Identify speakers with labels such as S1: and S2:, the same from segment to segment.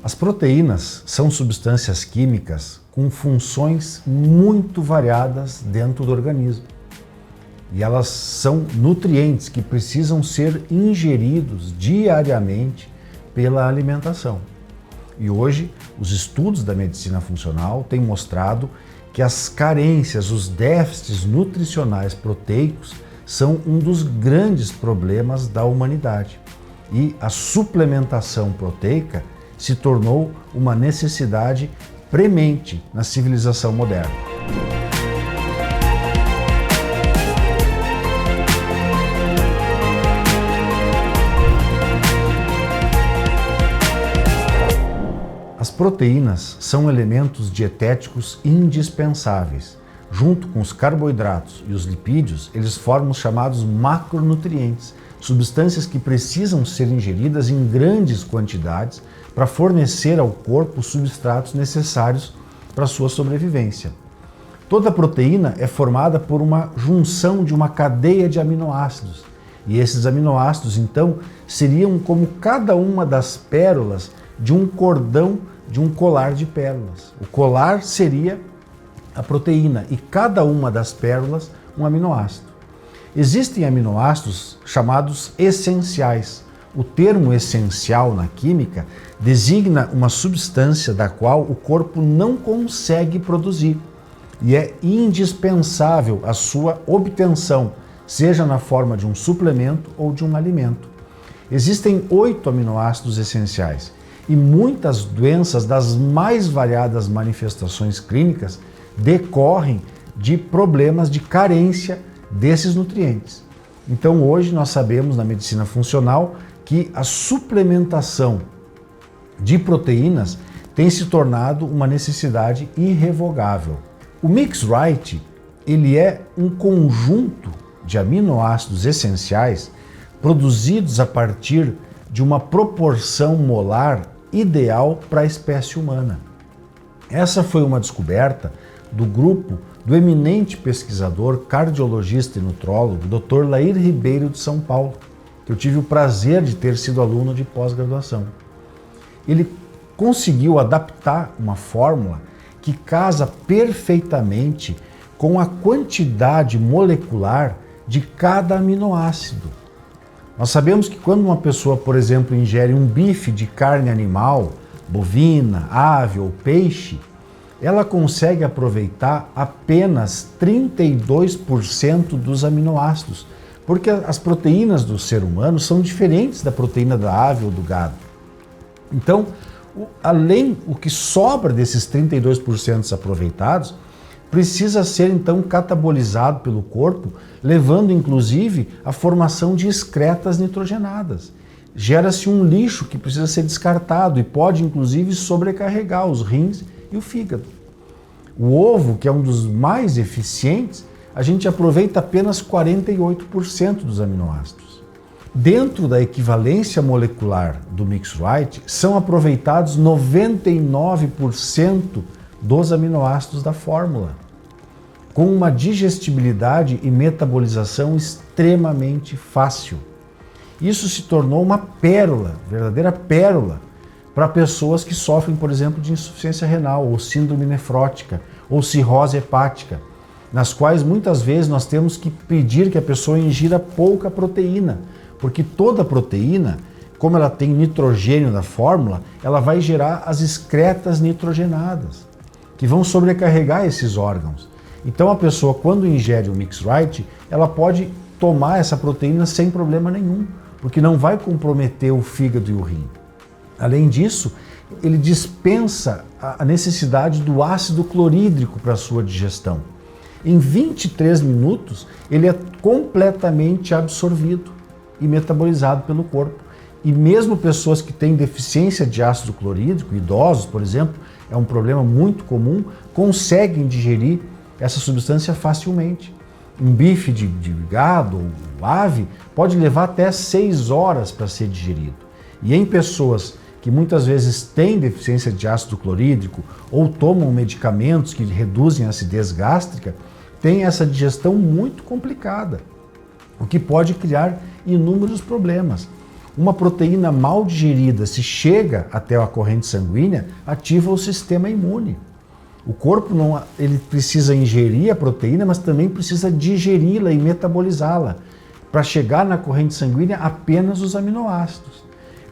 S1: As proteínas são substâncias químicas com funções muito variadas dentro do organismo. E elas são nutrientes que precisam ser ingeridos diariamente pela alimentação. E hoje, os estudos da medicina funcional têm mostrado que as carências, os déficits nutricionais proteicos são um dos grandes problemas da humanidade. E a suplementação proteica se tornou uma necessidade premente na civilização moderna. As proteínas são elementos dietéticos indispensáveis. Junto com os carboidratos e os lipídios, eles formam os chamados macronutrientes, substâncias que precisam ser ingeridas em grandes quantidades para fornecer ao corpo os substratos necessários para a sua sobrevivência. Toda proteína é formada por uma junção de uma cadeia de aminoácidos, e esses aminoácidos, então, seriam como cada uma das pérolas de um cordão de um colar de pérolas. O colar seria a proteína e cada uma das pérolas um aminoácido. Existem aminoácidos chamados essenciais. O termo essencial na química designa uma substância da qual o corpo não consegue produzir e é indispensável a sua obtenção, seja na forma de um suplemento ou de um alimento. Existem 8 aminoácidos essenciais e muitas doenças das mais variadas manifestações clínicas decorrem de problemas de carência desses nutrientes. Então hoje nós sabemos na medicina funcional que a suplementação de proteínas tem se tornado uma necessidade irrevogável. O Mix Right, ele é um conjunto de aminoácidos essenciais produzidos a partir de uma proporção molar ideal para a espécie humana. Essa foi uma descoberta do grupo do eminente pesquisador, cardiologista e nutrólogo, Dr. Lair Ribeiro de São Paulo, que eu tive o prazer de ter sido aluno de pós-graduação. Ele conseguiu adaptar uma fórmula que casa perfeitamente com a quantidade molecular de cada aminoácido. Nós sabemos que quando uma pessoa, por exemplo, ingere um bife de carne animal, bovina, ave ou peixe, ela consegue aproveitar apenas 32% dos aminoácidos, porque as proteínas do ser humano são diferentes da proteína da ave ou do gado. Então, o que sobra desses 32% aproveitados, precisa ser então catabolizado pelo corpo, levando inclusive à formação de excretas nitrogenadas. Gera-se um lixo que precisa ser descartado e pode inclusive sobrecarregar os rins e o fígado. O ovo, que é um dos mais eficientes, a gente aproveita apenas 48% dos aminoácidos. Dentro da equivalência molecular do Mix Right, são aproveitados 99% dos aminoácidos da fórmula, com uma digestibilidade e metabolização extremamente fácil. Isso se tornou uma pérola, verdadeira pérola, para pessoas que sofrem, por exemplo, de insuficiência renal, ou síndrome nefrótica, ou cirrose hepática, nas quais muitas vezes nós temos que pedir que a pessoa ingira pouca proteína, porque toda proteína, como ela tem nitrogênio na fórmula, ela vai gerar as excretas nitrogenadas, que vão sobrecarregar esses órgãos. Então a pessoa, quando ingere o Mix Right, ela pode tomar essa proteína sem problema nenhum, porque não vai comprometer o fígado e o rim. Além disso, ele dispensa a necessidade do ácido clorídrico para a sua digestão. Em 23 minutos, ele é completamente absorvido e metabolizado pelo corpo. E mesmo pessoas que têm deficiência de ácido clorídrico, idosos, por exemplo, é um problema muito comum, conseguem digerir essa substância facilmente. Um bife de gado ou ave pode levar até 6 horas para ser digerido. E em pessoas que muitas vezes têm deficiência de ácido clorídrico ou tomam medicamentos que reduzem a acidez gástrica, tem essa digestão muito complicada, o que pode criar inúmeros problemas. Uma proteína mal digerida, se chega até a corrente sanguínea, ativa o sistema imune. O corpo ele precisa ingerir a proteína, mas também precisa digeri-la e metabolizá-la, para chegar na corrente sanguínea apenas os aminoácidos.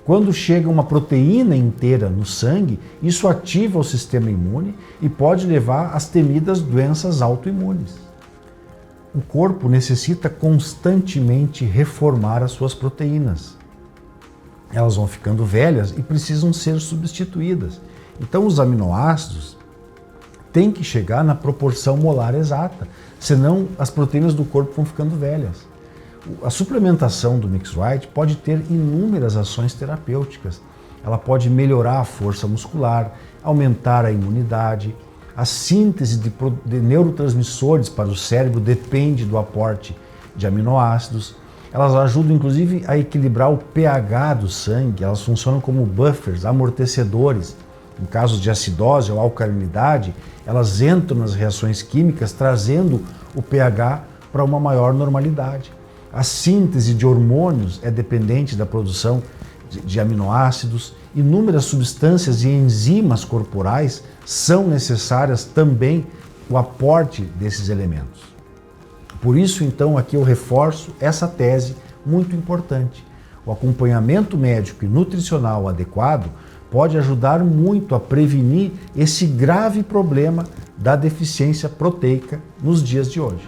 S1: Quando chega uma proteína inteira no sangue, isso ativa o sistema imune e pode levar às temidas doenças autoimunes. O corpo necessita constantemente reformar as suas proteínas. Elas vão ficando velhas e precisam ser substituídas. Então os aminoácidos têm que chegar na proporção molar exata, senão as proteínas do corpo vão ficando velhas. A suplementação do Mixwright pode ter inúmeras ações terapêuticas. Ela pode melhorar a força muscular, aumentar a imunidade. A síntese de neurotransmissores para o cérebro depende do aporte de aminoácidos. Elas ajudam inclusive a equilibrar o pH do sangue, elas funcionam como buffers, amortecedores. Em casos de acidose ou alcalinidade, elas entram nas reações químicas trazendo o pH para uma maior normalidade. A síntese de hormônios é dependente da produção de aminoácidos. Inúmeras substâncias e enzimas corporais são necessárias também o aporte desses elementos. Por isso, então, aqui eu reforço essa tese muito importante. O acompanhamento médico e nutricional adequado pode ajudar muito a prevenir esse grave problema da deficiência proteica nos dias de hoje.